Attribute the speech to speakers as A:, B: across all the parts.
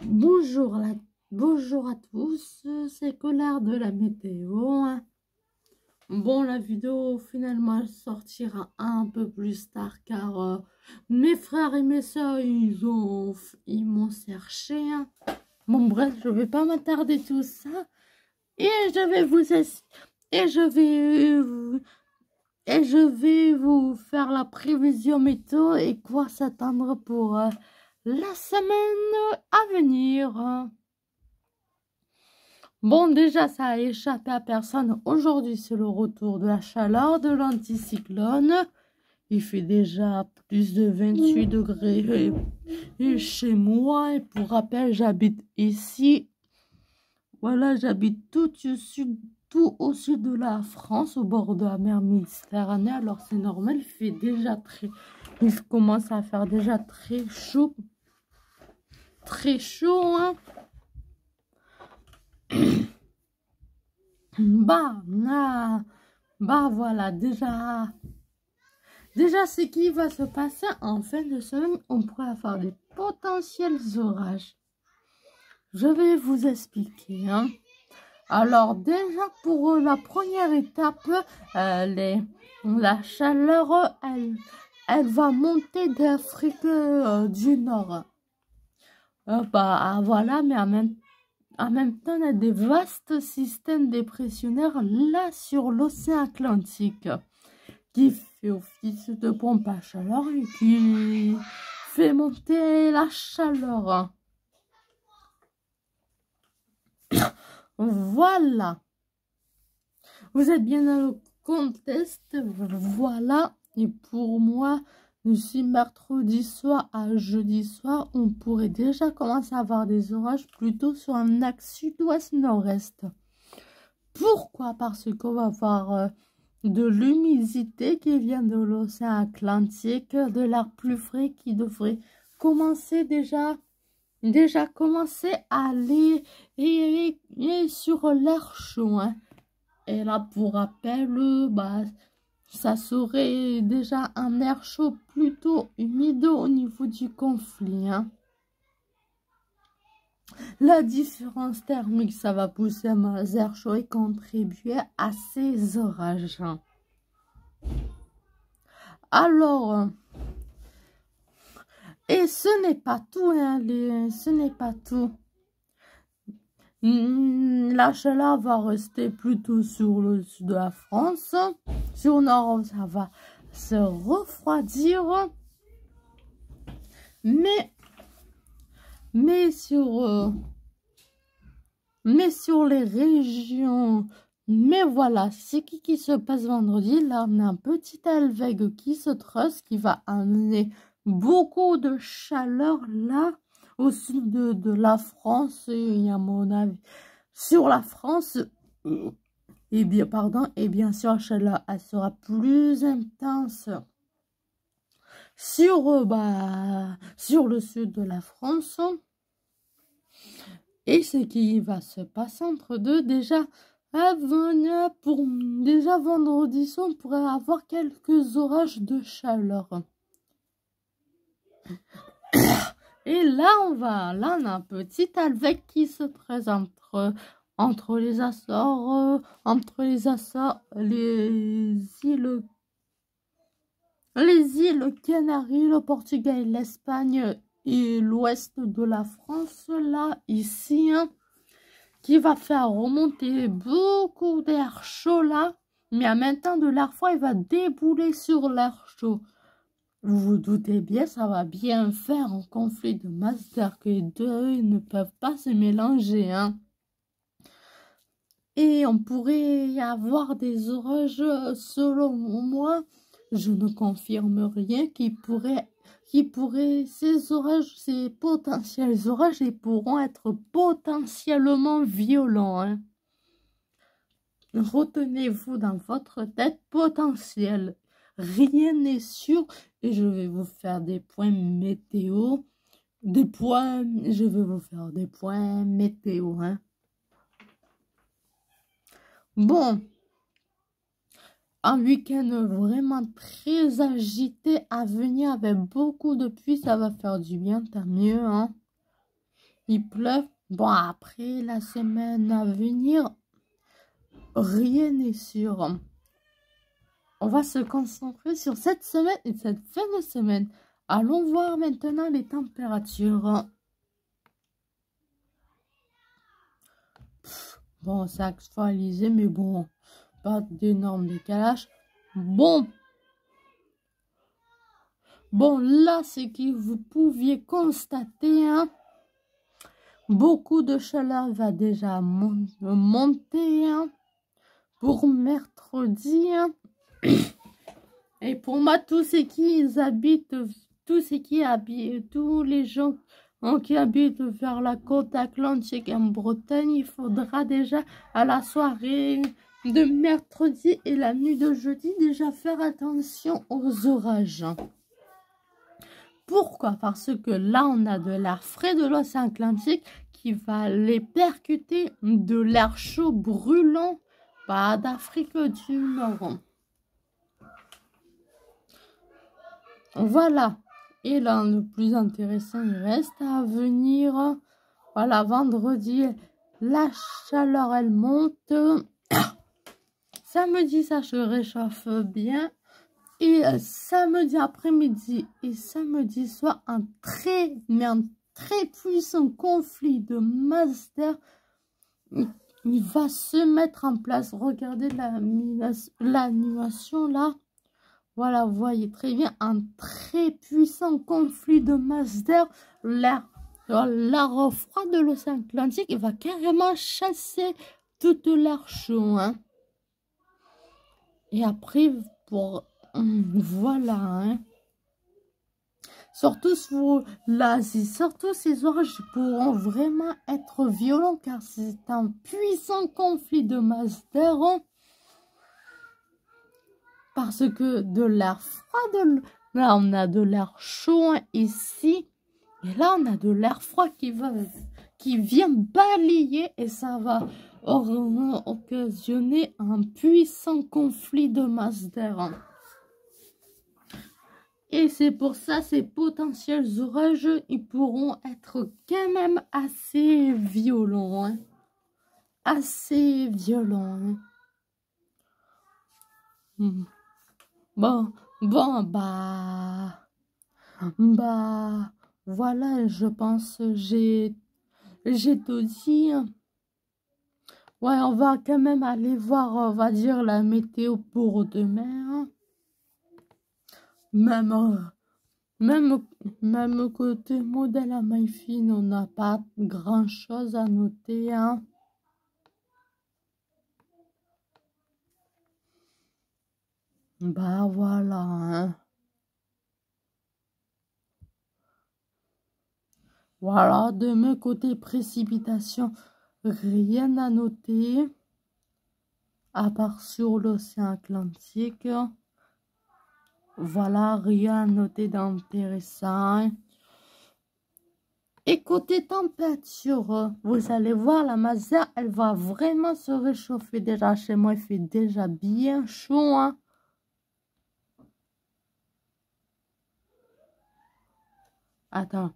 A: Bonjour, bonjour à tous, c'est Collard de la météo, hein. Bon, la vidéo finalement elle sortira un peu plus tard car mes frères et mes soeurs ils m'ont cherché, hein. Bon bref, je vais pas m'attarder tout ça et je vais vous et je vais vous faire la prévision météo et quoi s'attendre pour la semaine à venir. Bon, déjà, ça a échappé à personne. Aujourd'hui, c'est le retour de la chaleur de l'anticyclone. Il fait déjà plus de 28 degrés chez moi. Et pour rappel, j'habite ici. Voilà, j'habite tout au sud de la France, au bord de la mer Méditerranée. Alors, c'est normal, il commence à faire déjà très chaud. Très chaud, hein. Voilà, déjà ce qui va se passer en fin de semaine, on pourrait avoir des potentiels orages. Je vais vous expliquer, hein. Alors déjà pour la première étape, la chaleur, elle va monter d'Afrique du Nord. Voilà, mais en même temps, on a des vastes systèmes dépressionnaires là sur l'océan Atlantique qui fait office de pompe à chaleur et qui fait monter la chaleur. Voilà. Vous êtes bien dans le contexte. Voilà. Et pour moi, d'ici mercredi soir à jeudi soir, on pourrait déjà commencer à avoir des orages plutôt sur un axe sud-ouest-nord-est. Pourquoi? Parce qu'on va avoir de l'humidité qui vient de l'océan Atlantique, de l'air plus frais qui devrait commencer déjà commencer à aller et sur l'air chaud, hein. Et là, pour rappel, ça serait déjà un air chaud plutôt humide au niveau du conflit, hein. La différence thermique, ça va pousser à air chaud et contribuer à ces orages. Alors, et ce n'est pas tout, hein, ce n'est pas tout. La chaleur va rester plutôt sur le sud de la France. Sur le nord, ça va se refroidir. Mais sur les régions, mais voilà, c'est qui se passe vendredi. Là, on a un petit alvéole qui se tresse, qui va amener beaucoup de chaleur là, au sud de la France, et à mon avis, sur la France, et bien sûr, la chaleur, elle sera plus intense sur le sud de la France. Et ce qui va se passer entre deux, déjà vendredi soir, on pourrait avoir quelques orages de chaleur. Et là, on a un petit alvéole qui se présente entre les Açores, les îles Canaries, le Portugal, l'Espagne et l'ouest de la France, là, ici, hein, qui va faire remonter beaucoup d'air chaud, là, mais en même temps, de l'air froid, il va débouler sur l'air chaud. Vous vous doutez bien, ça va bien faire un conflit de masse d'air que les deux ils ne peuvent pas se mélanger, hein. Et on pourrait y avoir des orages, selon moi, je ne confirme rien, ces potentiels orages, ils pourront être potentiellement violents, hein. Retenez-vous dans votre tête potentiel. Rien n'est sûr et je vais vous faire des points météo. Je vais vous faire des points météo, hein. Bon, un week-end vraiment très agité à venir avec beaucoup de pluie, ça va faire du bien, tant mieux, hein. il pleuve. Bon, après la semaine à venir, rien n'est sûr. On va se concentrer sur cette semaine et cette fin de semaine. Allons voir maintenant les températures. Bon, c'est actualisé, mais bon, pas d'énorme décalage. Bon, là, c'est que vous pouviez constater, hein, beaucoup de chaleur va déjà monter, hein, pour mercredi, hein. Et pour moi, tous les gens qui habitent vers la côte atlantique en Bretagne, il faudra déjà à la soirée de mercredi et la nuit de jeudi déjà faire attention aux orages. Pourquoi? Parce que là, on a de l'air frais de l'océan Atlantique qui va les percuter de l'air chaud brûlant, pas d'Afrique du Nord. Voilà. Et là, le plus intéressant, il reste à venir. Voilà, vendredi, la chaleur, elle monte. Samedi, ça se réchauffe bien. Et samedi après-midi et samedi soir, un très puissant conflit de masse d'air, il va se mettre en place. Regardez l'animation là. Voilà, vous voyez très bien un très puissant conflit de masse d'air. L'air froid de l'océan Atlantique, il va carrément chasser toute l'air chaud, hein. Et après, voilà, hein. Surtout sur l'Asie, surtout ces orages pourront vraiment être violents car c'est un puissant conflit de masse d'air, hein. Parce que de l'air froid, là on a de l'air chaud, hein, ici, et là on a de l'air froid qui vient balayer et ça va occasionner un puissant conflit de masse d'air, hein. Et c'est pour ça ces potentiels orages, ils pourront être quand même assez violents, hein. Assez violents, hein. Bon, voilà, je pense, j'ai tout dit. Ouais, on va quand même aller voir, on va dire, la météo pour demain. Même côté modèle à MyFin, on n'a pas grand chose à noter, hein. Voilà, hein. Voilà, de mon côté précipitation, rien à noter, à part sur l'océan Atlantique. Voilà, rien à noter d'intéressant. Et côté température, vous allez voir, la masse d'air, elle va vraiment se réchauffer. Déjà, chez moi, il fait déjà bien chaud, hein. Attends.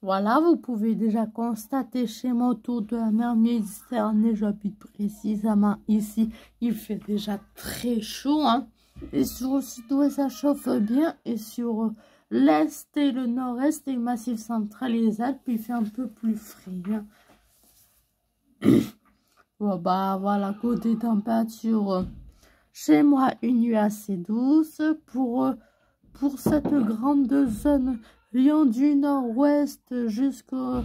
A: Voilà, vous pouvez déjà constater chez moi autour de la mer Méditerranée, j'habite précisément ici, il fait déjà très chaud, hein. Et sur le sud-ouest, ça chauffe bien, et sur l'est et le nord-est et le massif central et les Alpes, il fait un peu plus frais, hein. Bon, voilà, côté température, chez moi, une nuit assez douce pour cette grande zone Lyon du nord-ouest jusqu'au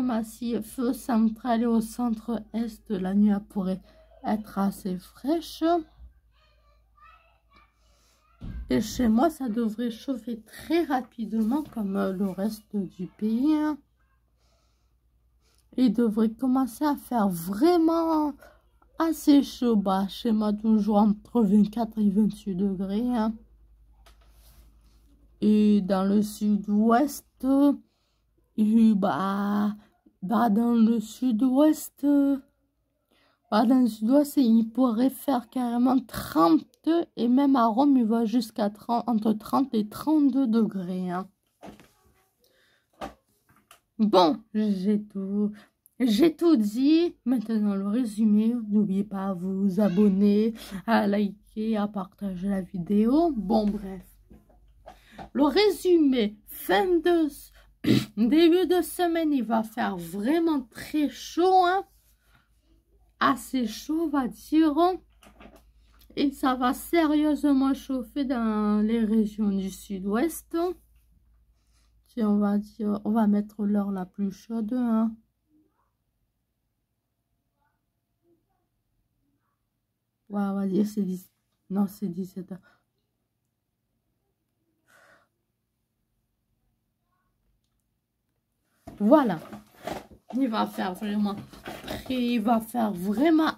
A: massif central et au centre-est. La nuit pourrait être assez fraîche. Et chez moi, ça devrait chauffer très rapidement comme le reste du pays, hein. Il devrait commencer à faire vraiment assez chaud. Chez moi, toujours entre 24 et 28 degrés, hein. Et dans le sud-ouest, dans le sud-ouest, il pourrait faire carrément 30, et même à Rome, il va jusqu'à entre 30 et 32 degrés, hein. Bon, j'ai tout dit. Maintenant, le résumé. N'oubliez pas à vous abonner, à liker, à partager la vidéo. Bon, bref. Le résumé, début de semaine, il va faire vraiment très chaud, hein. Assez chaud, on va dire. Et ça va sérieusement chauffer dans les régions du sud-ouest. Si on va dire, on va mettre l'heure la plus chaude, hein. Ouais, on va dire c'est 10. Non, c'est 17 h. Voilà. Il va faire vraiment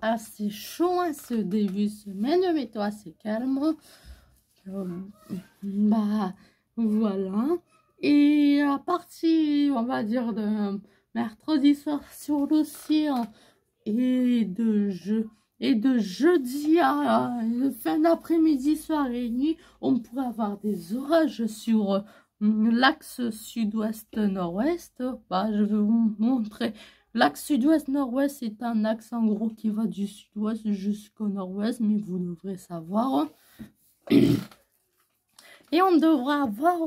A: assez chaud, hein, ce début de semaine. Mais toi, c'est calme. Bah, voilà. Et à partir, on va dire, de mercredi soir sur l'océan et de jeudi à fin d'après-midi, soir et nuit, on pourrait avoir des orages sur l'axe sud-ouest nord-ouest. Bah, je vais vous montrer. L'axe sud-ouest nord-ouest, c'est un axe en gros qui va du sud-ouest jusqu'au nord-ouest, mais vous devrez savoir. Et on devra avoir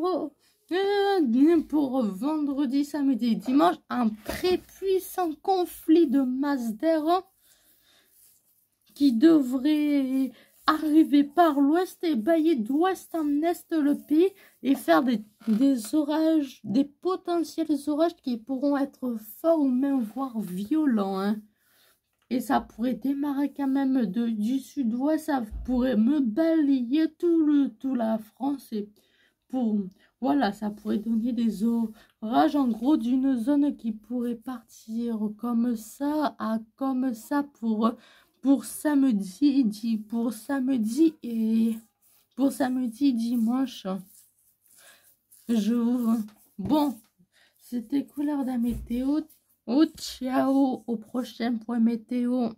A: pour vendredi, samedi et dimanche un très puissant conflit de masse d'air qui devrait arriver par l'ouest et bailler d'ouest en est le pays et faire des orages, des potentiels orages qui pourront être forts ou même voire violents, hein. Et ça pourrait démarrer quand même du sud-ouest, ça pourrait me balayer tout la France et voilà, ça pourrait donner des orages en gros d'une zone qui pourrait partir comme ça à comme ça pour samedi dimanche. Bon, c'était Couleur de météo. Ciao, au prochain point météo.